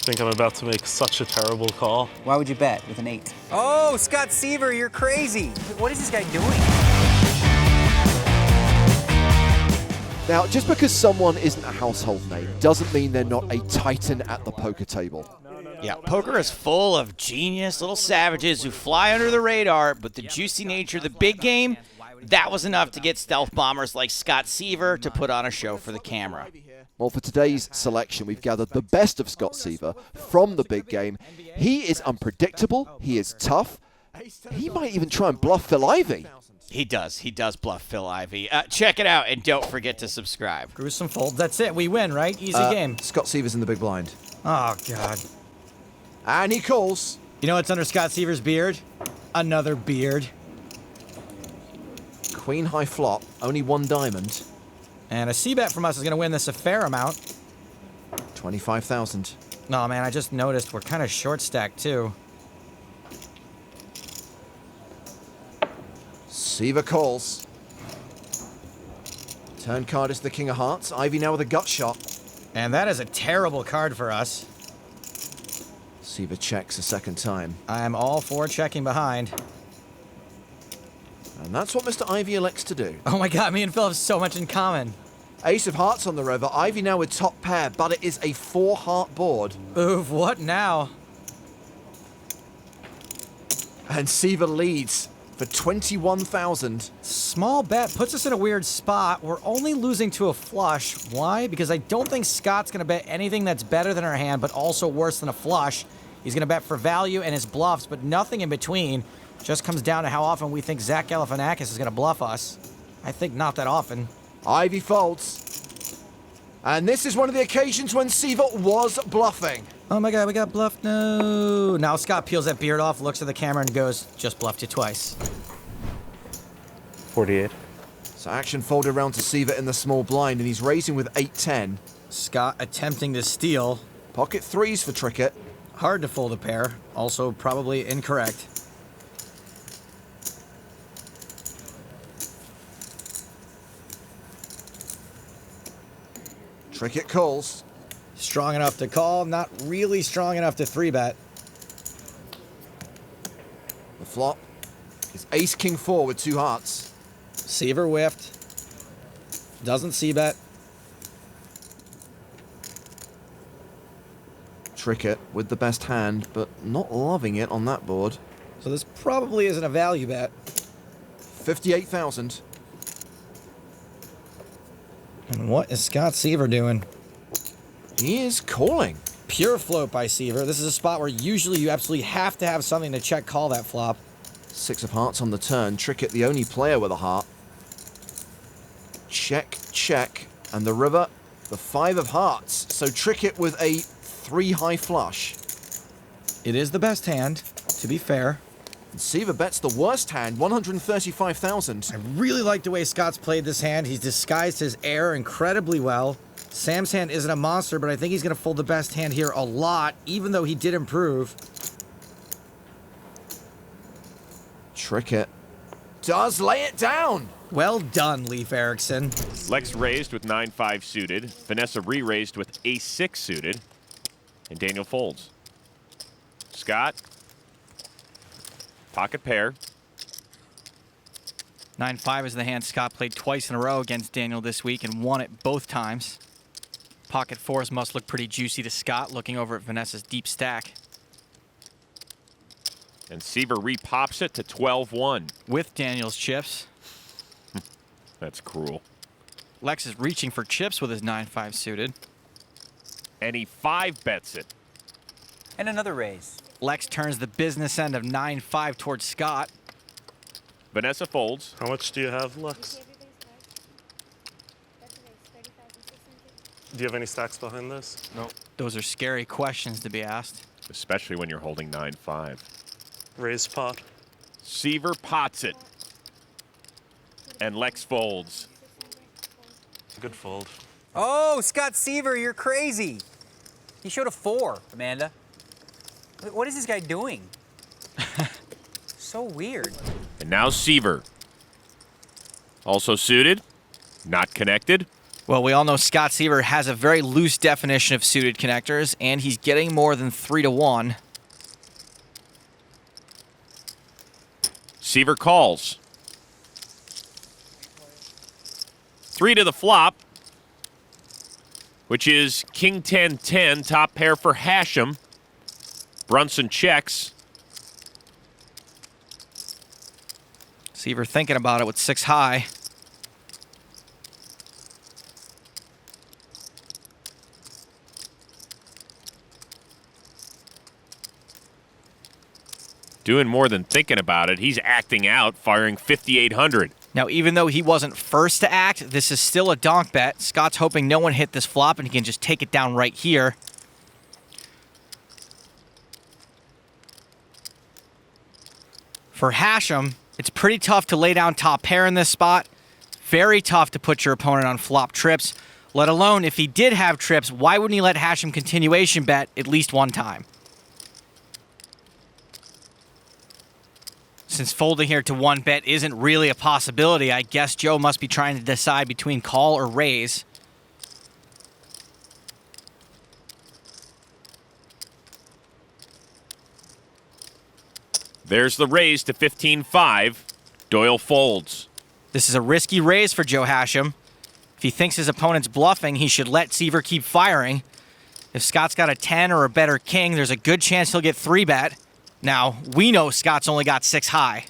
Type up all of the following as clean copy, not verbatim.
think I'm about to make such a terrible call. Why would you bet with an 8? Oh, Scott Seiver, you're crazy. What is this guy doing? Now, just because someone isn't a household name doesn't mean they're not a titan at the poker table. Yeah, poker is full of genius little savages who fly under the radar, but the juicy nature of the big game, that was enough to get stealth bombers like Scott Seiver to put on a show for the camera. Well, for today's selection, we've gathered the best of Scott Seiver from the big game. He is unpredictable. He is tough. He might even try and bluff Phil Ivey. He does bluff Phil Ivey. Check it out, and don't forget to subscribe. Gruesome fold. That's it. We win, right? Easy game. Scott Seiver's in the big blind. Oh, God. And he calls. You know what's under Scott Seiver's beard? Another beard. Queen high flop, only 1 diamond. And a c-bet from us is going to win this a fair amount. 25,000. No, man, I just noticed we're kind of short stacked, too. Seiver calls. Turn card is the king of hearts. Ivey now with a gut shot. And that is a terrible card for us. Seiver checks a second time. I'm all for checking behind. And that's what Mr. Ivey elects to do. Oh my God, me and Phil have so much in common. Ace of hearts on the river. Ivey now with top pair, but it is a 4-heart board. Oof, what now? And Seiver leads for 21,000. Small bet puts us in a weird spot. We're only losing to a flush. Why? Because I don't think Scott's going to bet anything that's better than our hand, but also worse than a flush. He's going to bet for value and his bluffs, but nothing in between. Just comes down to how often we think Zach Galifianakis is going to bluff us. I think not that often. Ivey folds. And this is one of the occasions when Seiver was bluffing. Oh my God, we got bluffed. No. Now Scott peels that beard off, looks at the camera, and goes, just bluffed you twice. 48. So action folded around to Seiver in the small blind, and he's raising with 8-10. Scott attempting to steal. Pocket threes for Trickett. Hard to fold a pair. Also probably incorrect. Trickett calls. Strong enough to call, not really strong enough to 3-bet. The flop is ace-king 4 with 2 hearts. Seiver whiffed. Doesn't c-bet. Trickett with the best hand, but not loving it on that board. So this probably isn't a value bet. 58,000. And what is Scott Seiver doing? He is calling. Pure float by Seiver. This is a spot where usually you absolutely have to have something to check call that flop. 6 of hearts on the turn. Trickett the only player with a heart. Check, check. And the river, the 5 of hearts. So Trickett with a 3 high flush. It is the best hand, to be fair. And Seiver bets the worst hand, 135,000. I really like the way Scott's played this hand. He's disguised his air incredibly well. Sam's hand isn't a monster, but I think he's going to fold the best hand here a lot, even though he did improve. Trickett does lay it down. Well done, Leif Erikson. Lex raised with 9-5 suited. Vanessa re-raised with ace-6 suited. And Daniel folds. Scott. Pocket pair. 9-5 is the hand Scott played twice in a row against Daniel this week and won it both times. Pocket 4s must look pretty juicy to Scott, looking over at Vanessa's deep stack. And Seiver re-pops it to 12-1. With Daniel's chips. That's cruel. Lex is reaching for chips with his 9-5 suited. And he 5-bets it. And another raise. Lex turns the business end of 9-5 towards Scott. Vanessa folds. How much do you have, Lex? Do you have any stacks behind this? No. Those are scary questions to be asked. Especially when you're holding 9-5. Raise pot. Seiver pots it. And Lex folds. Good fold. Oh, Scott Seiver, you're crazy. He showed a 4, Amanda. What is this guy doing? So weird. And now Seiver. Also suited. Not connected. Well, we all know Scott Seiver has a very loose definition of suited connectors, and he's getting more than 3-1. Seiver calls. 3 to the flop, which is King 10-10, top pair for Hachem. Brunson checks. Seiver thinking about it with 6 high. Doing more than thinking about it. He's acting out, firing 5,800. Now, even though he wasn't first to act, this is still a donk bet. Scott's hoping no one hit this flop and he can just take it down right here. For Hachem, it's pretty tough to lay down top pair in this spot. Very tough to put your opponent on flop trips, let alone if he did have trips, why wouldn't he let Hachem continuation bet at least one time? Since folding here to 1 bet isn't really a possibility, I guess Joe must be trying to decide between call or raise. There's the raise to 15-5. Doyle folds. This is a risky raise for Joe Hachem. If he thinks his opponent's bluffing, he should let Seiver keep firing. If Scott's got a 10 or a better king, there's a good chance he'll get 3-bet. Now, we know Scott's only got 6 high.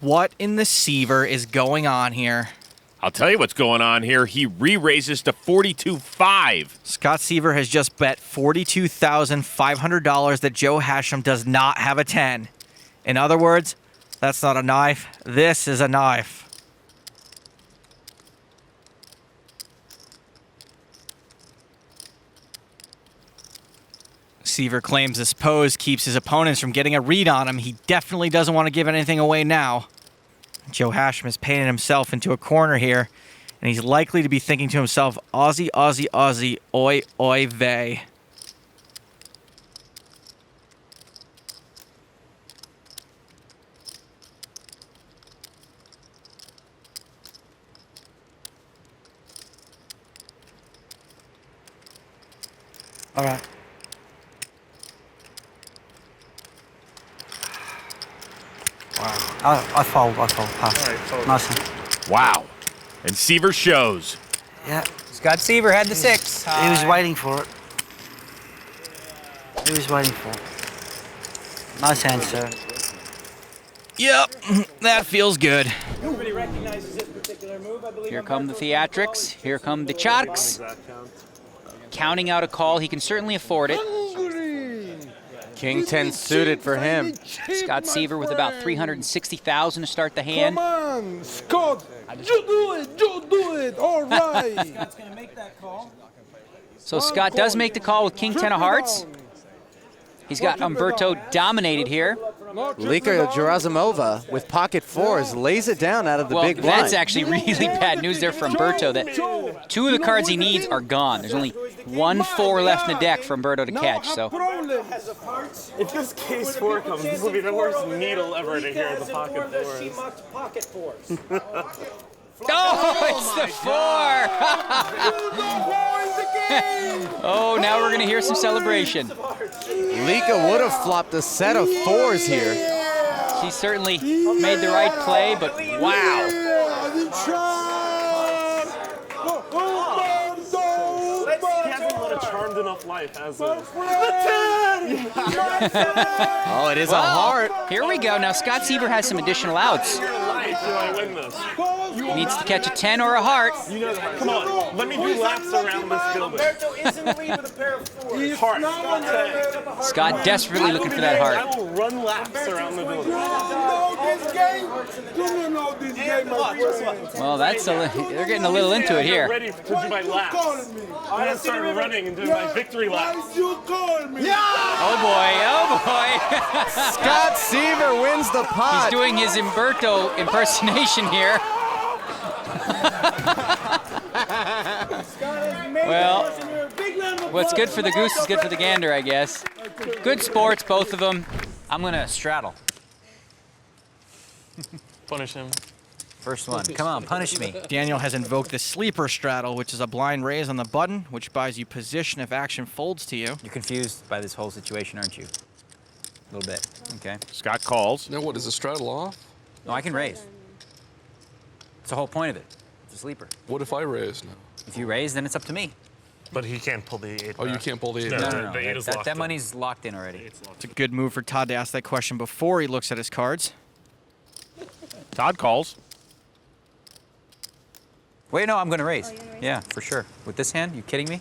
What in the Seiver is going on here? I'll tell you what's going on here. He re-raises to 42.5. Scott Seiver has just bet $42,500 that Joe Hachem does not have a 10. In other words, that's not a knife. This is a knife. Seiver claims this pose keeps his opponents from getting a read on him. He definitely doesn't want to give anything away now. Joe Hachem is painting himself into a corner here, and he's likely to be thinking to himself, Aussie, Aussie, Aussie, oi, oi, vey. All right. I fold, pass. All right, fold. Nice one. Wow. And Seiver shows. Yeah, Scott Seiver had the 6. he was waiting for it. He was waiting for it. Nice hand, sir. Yep, that feels good. Here come the theatrics. Here come the charks. Counting out a call. He can certainly afford it. King 10 suited for him. Scott Seiver with about $360,000 to start the hand. Come on, Scott. You do it. All right. So Scott does make the call with King 10 of hearts. He's got Humberto dominated here. Lika Gerasimova with pocket 4s lays it down out of the big blind. That's actually really bad news there from Humberto, that 2 of the cards he needs are gone. There's only 1 4 left in the deck for Humberto to catch. So If this case 4 comes, this will be the worst needle ever to hear the pocket 4s. oh, it's the 4! Oh, now we're going to hear some celebration. Lika would have flopped a set of 4s here. She certainly made the right play, but wow. He hasn't led a charmed enough life, has he? Oh, it is a heart. Here we go. Now Scott Seiver has some additional outs. Your life, do I win this? Needs to catch a 10 or a heart. You know that. Come on, let me do laps around this building. Humberto is in the lead with a pair of fours. Heart. Scott desperately looking for that I heart. will run laps around the building. Well, they're getting a little into it I'm here. ready to do my laps. I'm gonna start running and do my victory laps. Oh boy, oh boy. Scott Seiver wins the pot. He's doing his Humberto impersonation here. Well, what's good for the goose is good for the gander, I guess. Good sports, both of them. I'm gonna straddle. Punish him. First one. Come on, punish me. Daniel has invoked the sleeper straddle, which is a blind raise on the button, which buys you position if action folds to you. You're confused by this whole situation, aren't you? A little bit. Okay. Scott calls. Now what, is the straddle off? No, I can raise. It's the whole point of it. It's a sleeper. What if I raise now? If you raise, then it's up to me. But he can't pull the 8 Oh, you can't pull the 8 No, back. No. the 8 is locked That in. money's locked in already. It's a good move for Todd to ask that question before he looks at his cards. Todd calls. Wait, no, I'm going to raise. Yeah, for sure. With this hand? You kidding me?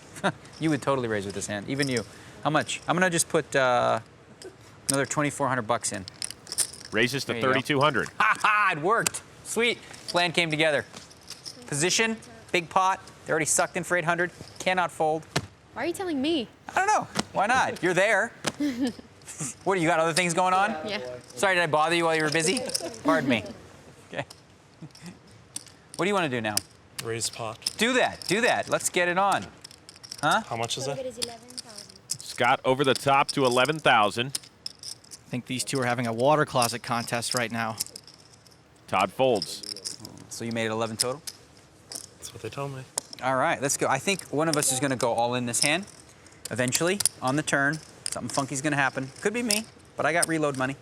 You would totally raise with this hand. Even you. How much? I'm going to just put another 2,400 bucks in. Raises to There you go. 3,200. Ha ha! It worked. Sweet. Plan came together. Position, big pot. They already sucked in for 800. Cannot fold. Why are you telling me? I don't know. Why not? You're there. What, you got other things going on? Yeah. Sorry, did I bother you while you were busy? Pardon me. Okay. What do you want to do now? Raise pot. Do that. Do that. Let's get it on. Huh? How much is that? Scott over the top to 11,000. I think these two are having a water closet contest right now. Todd folds. So you made it 11 total? That's what they told me. All right, let's go. I think one of us is going to go all in this hand. Eventually, on the turn, something funky's going to happen. Could be me, but I got reload money,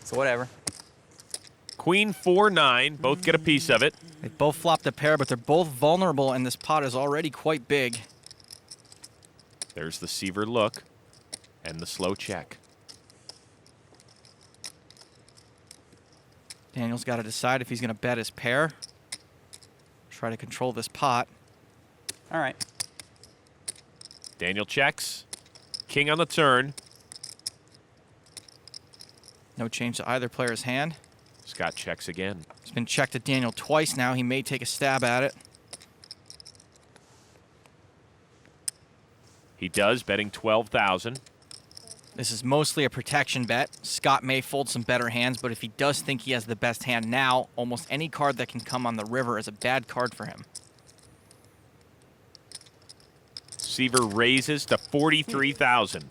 so whatever. Queen 4-9. Both get a piece of it. They both flopped a pair, but they're both vulnerable, and this pot is already quite big. There's the Seiver look and the slow check. Daniel's got to decide if he's going to bet his pair. Try to control this pot. All right. Daniel checks. King on the turn. No change to either player's hand. Scott checks again. It's been checked at Daniel twice now. He may take a stab at it. He does, betting 12,000. This is mostly a protection bet. Scott may fold some better hands, but if he does think he has the best hand now, almost any card that can come on the river is a bad card for him. Seiver raises to 43,000.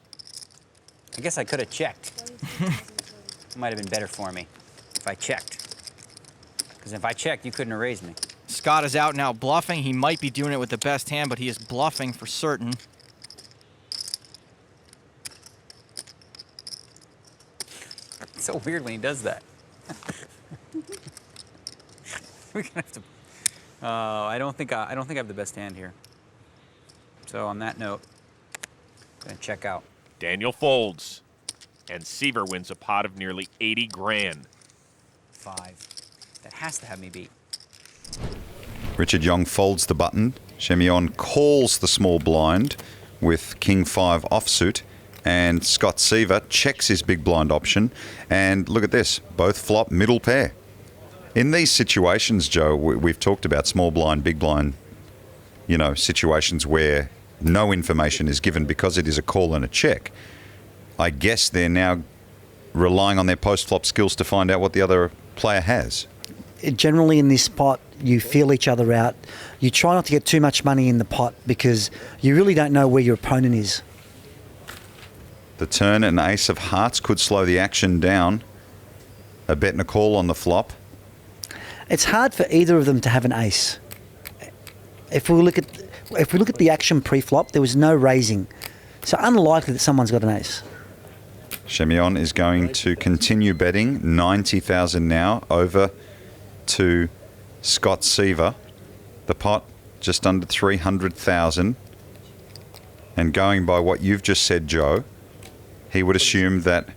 I guess I could have checked. It might have been better for me if I checked. Because if I checked, you couldn't have raised me. Scott is out now bluffing. He might be doing it with the best hand, but he is bluffing for certain. It's so weird when he does that. We're gonna have to. I don't think I have the best hand here. So on that note, I'm gonna check out. Daniel folds, and Seiver wins a pot of nearly 80 grand. 5. That has to have me beat. Richard Young folds the button. Chemion calls the small blind with King 5 offsuit. And Scott Seiver checks his big blind option. And look at this. Both flop middle pair. In these situations, Joe, we've talked about small blind, big blind, situations where no information is given because it is a call and a check. I guess they're now relying on their post-flop skills to find out what the other player has. Generally in this pot, you feel each other out. You try not to get too much money in the pot because you really don't know where your opponent is. The turn and ace of hearts could slow the action down. A bet and a call on the flop. It's hard for either of them to have an ace. If we look at the action pre-flop, there was no raising. So unlikely that someone's got an ace. Chemion is going to continue betting 90,000 now over to Scott Seiver. The pot just under 300,000. And going by what you've just said, Joe, he would assume that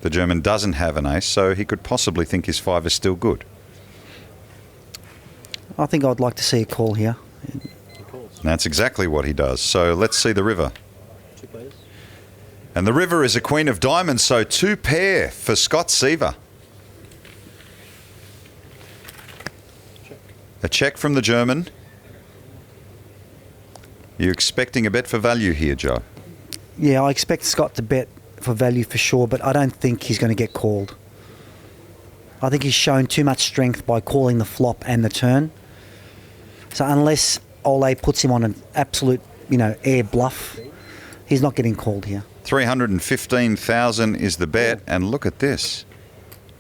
the German doesn't have an ace, so he could possibly think his 5 is still good. I think I'd like to see a call here. That's exactly what he does. So let's see the river. And the river is a queen of diamonds, so 2 pair for Scott Seiver. A check from the German. You're expecting a bet for value here, Joe? Yeah, I expect Scott to bet for value for sure, but I don't think he's going to get called. I think he's shown too much strength by calling the flop and the turn. So unless Ole puts him on an absolute, air bluff, he's not getting called here. 315,000 is the bet, and look at this.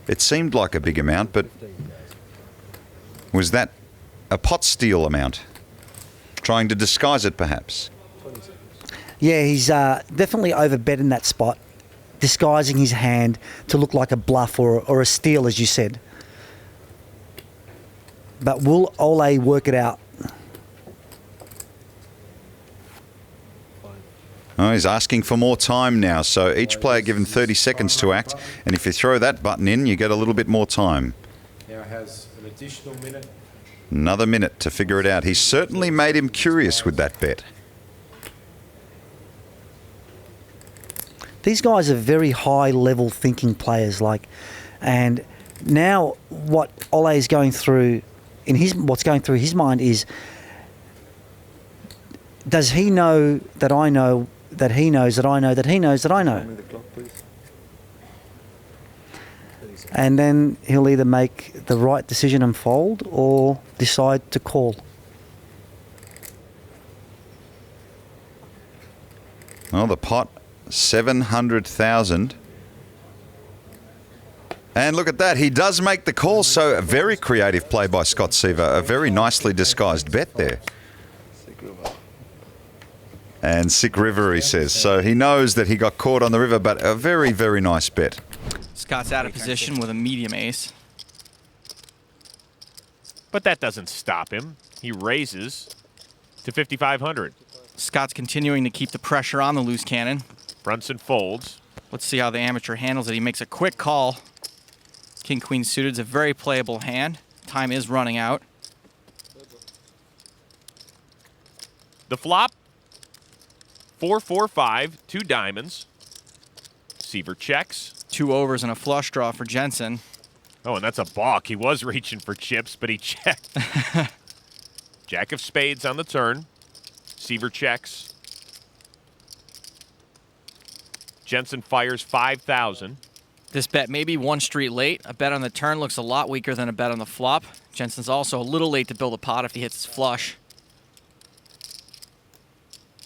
It seemed like a big amount, but was that a pot steal amount? Trying to disguise it, perhaps? Yeah, he's definitely overbet in that spot, disguising his hand to look like a bluff or a steal, as you said. But will Ole work it out? Oh, he's asking for more time now, so each player given 30 seconds to act, and if you throw that button in, you get a little bit more time. Now has an additional minute. Another minute to figure it out. He certainly made him curious with that bet. These guys are very high-level thinking players, and now what Ole is going through what's going through his mind is, does he know that I know that he knows that I know that he knows that I know? And then he'll either make the right decision and fold or decide to call. Well, the pot, 700,000. And look at that, he does make the call, so a very creative play by Scott Seiver, a very nicely disguised bet there. And sick river, he says. So he knows that he got caught on the river, but a very, very nice bet. Scott's out of position with a medium ace. But that doesn't stop him. He raises to 5,500. Scott's continuing to keep the pressure on the loose cannon. Brunson folds. Let's see how the amateur handles it. He makes a quick call. King-queen suited is a very playable hand. Time is running out. The flop, 4-4-5, 2 diamonds. Seiver checks. 2 overs and a flush draw for Jensen. Oh, and that's a balk. He was reaching for chips, but he checked. Jack of spades on the turn. Seiver checks. Jensen fires 5,000. This bet may be 1 street late. A bet on the turn looks a lot weaker than a bet on the flop. Jensen's also a little late to build a pot if he hits his flush.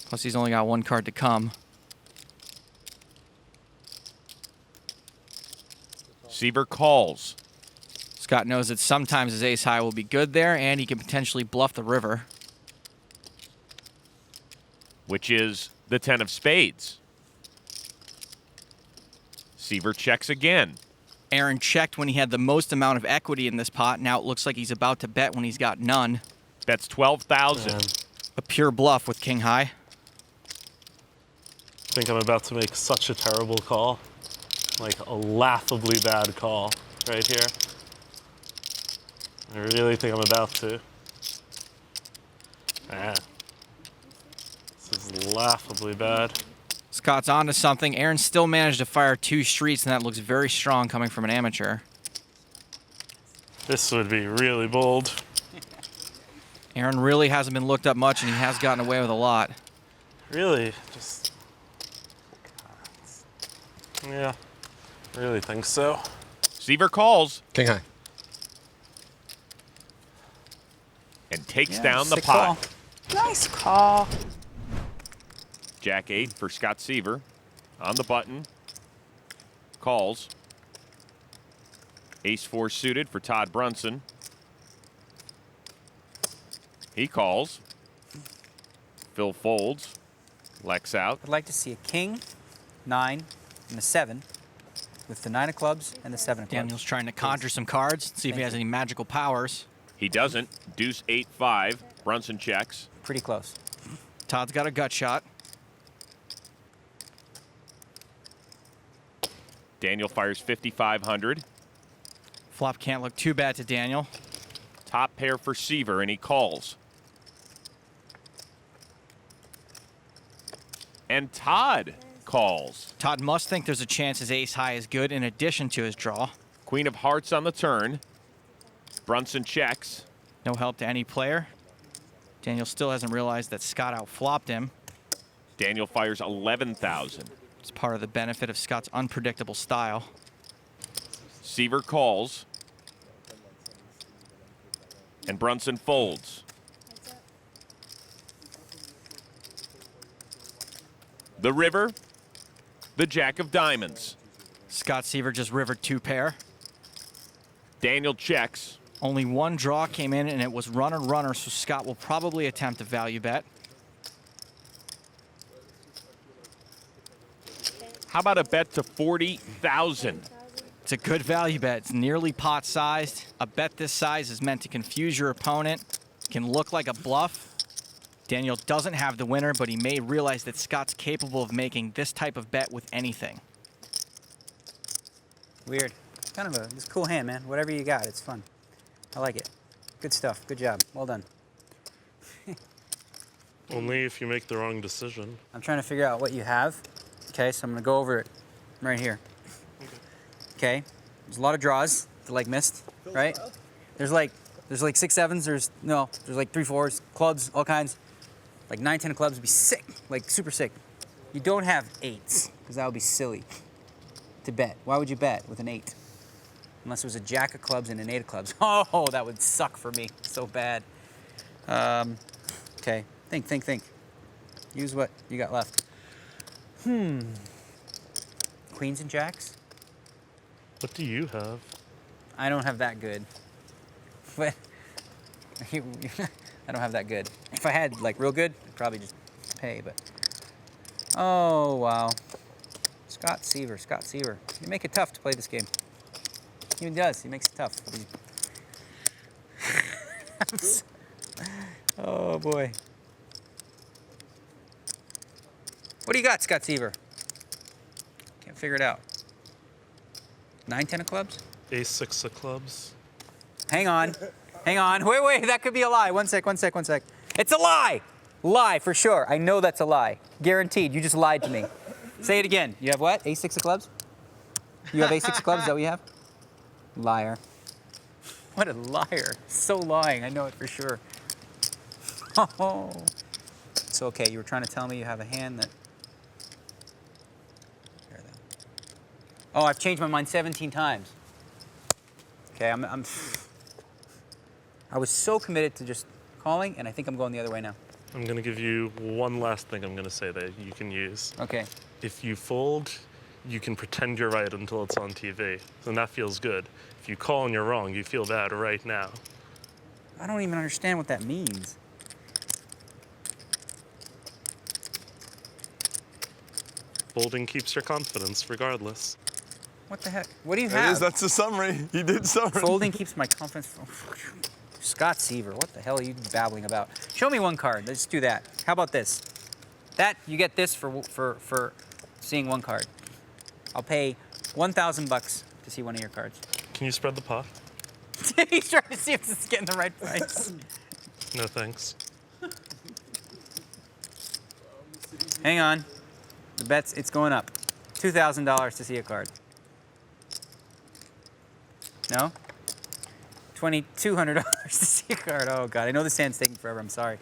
Plus, he's only got 1 card to come. Seiver calls. Scott knows that sometimes his ace high will be good there, and he can potentially bluff the river. Which is the 10 of spades. Seiver checks again. Aaron checked when he had the most amount of equity in this pot. Now it looks like he's about to bet when he's got none. Bets 12,000. A pure bluff with king high. I think I'm about to make such a terrible call. Like a laughably bad call right here. I really think I'm about to. Ah. This is laughably bad. Scott's onto something. Aaron still managed to fire 2 streets, and that looks very strong coming from an amateur. This would be really bold. Aaron really hasn't been looked up much, and he has gotten away with a lot. Really, just... Yeah, really think so. Seiver calls. King high. And takes down the pot. Call. Nice call. Jack 8 for Scott Seiver. On the button. Calls. Ace 4 suited for Todd Brunson. He calls. Phil folds. Lex out. I'd like to see a king, 9, and a 7, with the 9 of clubs and the 7 of clubs. Daniel's trying to conjure some cards, see if he has any magical powers. He doesn't. Deuce 8-5. Brunson checks. Pretty close. Todd's got a gut shot. Daniel fires 5,500. Flop can't look too bad to Daniel. Top pair for Seiver, and he calls. And Todd calls. Todd must think there's a chance his ace high is good in addition to his draw. Queen of hearts on the turn. Brunson checks. No help to any player. Daniel still hasn't realized that Scott outflopped him. Daniel fires 11,000. It's part of the benefit of Scott's unpredictable style. Seiver calls. And Brunson folds. The river, the jack of diamonds. Scott Seiver just rivered 2 pair. Daniel checks. Only 1 draw came in, and it was runner-runner, so Scott will probably attempt a value bet. How about a bet to 40,000? It's a good value bet. It's nearly pot-sized. A bet this size is meant to confuse your opponent. It can look like a bluff. Daniel doesn't have the winner, but he may realize that Scott's capable of making this type of bet with anything. Weird. Kind of it's a cool hand, man. Whatever you got, it's fun. I like it. Good stuff. Good job. Well done. Only if you make the wrong decision. I'm trying to figure out what you have. Okay, so I'm gonna go over it right here. Okay, there's a lot of draws. The leg missed, right? There's like 6 7s. There's like 3 4s, clubs, all kinds. Like 9 10 of clubs would be sick, like super sick. You don't have 8s because that would be silly to bet. Why would you bet with an 8? Unless it was a jack of clubs and an 8 of clubs. Oh, that would suck for me so bad. Okay, think. Use what you got left. Queens and jacks? What do you have? I don't have that good. But I don't have that good. If I had like real good, I'd probably just pay, but. Oh, wow. Scott Seiver. You make it tough to play this game. He does, he makes it tough. Oh boy. What do you got, Scott Seiver? Can't figure it out. 9 10 of clubs? Ace 6 of clubs. Hang on. Wait, that could be a lie. One sec. It's a lie! Lie, for sure. I know that's a lie. Guaranteed. You just lied to me. Say it again. You have what? Ace 6 of clubs? You have Ace 6 of clubs? Is that what you have? Liar. What a liar. So lying. I know it for sure. Oh. It's okay. You were trying to tell me you have a hand that... Oh, I've changed my mind 17 times. Okay, I was so committed to just calling, and I think I'm going the other way now. I'm going to give you one last thing I'm going to say that you can use. Okay. If you fold, you can pretend you're right until it's on TV, and that feels good. If you call and you're wrong, you feel bad right now. I don't even understand what that means. Folding keeps your confidence regardless. What the heck? What do you have? That's the summary. He did summary. Folding keeps my confidence. Scott Seiver, what the hell are you babbling about? Show me one card. Let's do that. How about this? You get this for seeing one card. I'll pay $1,000 to see one of your cards. Can you spread the pot? He's trying to see if it's getting the right price. No thanks. Hang on. The bet's, it's going up. $2,000 to see a card. No? $2,200 to see a card. Oh God, I know this hand's taking forever. I'm sorry.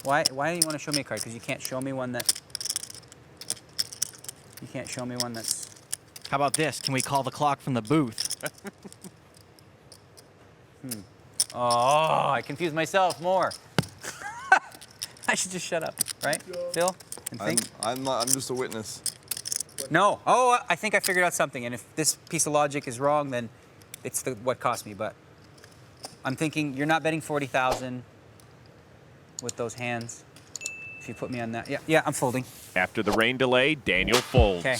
Why do you want to show me a card? Because you can't show me one that. You can't show me one that's. How about this? Can we call the clock from the booth? Oh, I confused myself more. I should just shut up, right, Phil? And think. I'm just a witness. No. Oh, I think I figured out something. And if this piece of logic is wrong, then it's what cost me. But I'm thinking you're not betting 40,000 with those hands. If you put me on that, yeah, I'm folding. After the rain delay, Daniel folds. Okay.